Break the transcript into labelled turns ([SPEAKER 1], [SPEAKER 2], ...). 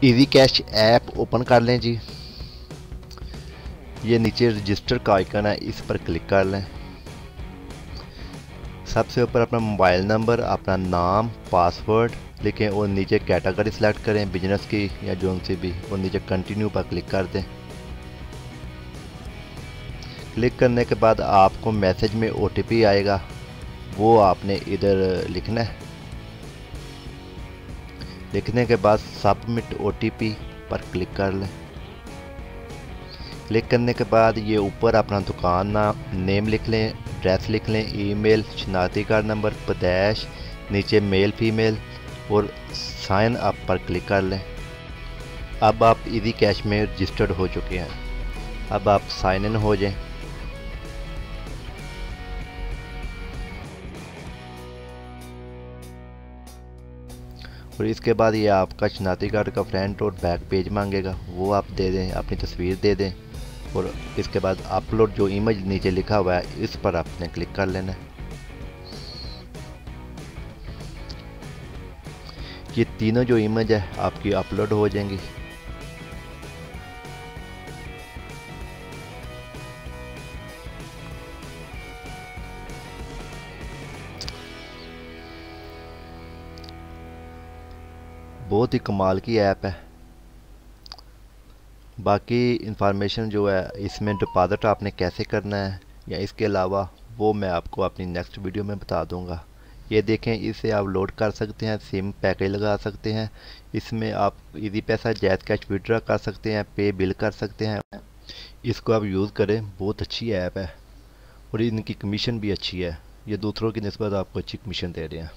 [SPEAKER 1] Easy cash app open कर लें जी। ये नीचे रजिस्टर का आइकन है, इस पर क्लिक कर लें। सबसे ऊपर अपना मोबाइल नंबर, अपना नाम, पासवर्ड लिखें और नीचे कैटेगरी सेलेक्ट करें, बिजनेस की या जोन सी भी, और नीचे कंटिन्यू पर क्लिक कर दें। क्लिक करने के बाद आपको मैसेज में OTP आएगा, वो आपने इधर लिखना है। लिखने के बाद सबमिट OTP पर क्लिक कर लें। क्लिक करने के बाद ये ऊपर अपना दुकान नाम नेम लिख लें, एड्रेस लिख लें, ईमेल, शनाख्ती कार्ड नंबर, पैदाइश, नीचे मेल फीमेल और साइन अप पर क्लिक कर लें। अब आप इजी कैश में रजिस्टर्ड हो चुके हैं। अब आप साइन इन हो जाएं। और इसके बाद ये आपका शनाख्ती कार्ड का फ्रंट और बैक पेज मांगेगा, वो आप दे दें, अपनी तस्वीर दे दें और इसके बाद अपलोड जो इमेज नीचे लिखा हुआ है इस पर आपने क्लिक कर लेना है। ये तीनों जो इमेज है आपकी अपलोड हो जाएंगी। बहुत ही कमाल की ऐप है। बाकी इंफॉर्मेशन जो है इसमें डिपॉजिट आपने कैसे करना है या इसके अलावा वो मैं आपको अपनी नेक्स्ट वीडियो में बता दूंगा। ये देखें, इसे आप लोड कर सकते हैं, सिम पैकेज लगा सकते हैं, इसमें आप इजी पैसा जैज़ कैश विड्रॉ कर सकते हैं, पे बिल कर सकते हैं। इसको आप यूज़ करें, बहुत अच्छी ऐप है और इनकी कमीशन भी अच्छी है। ये दूसरों की निस्बत आपको अच्छी कमीशन दे रहे हैं।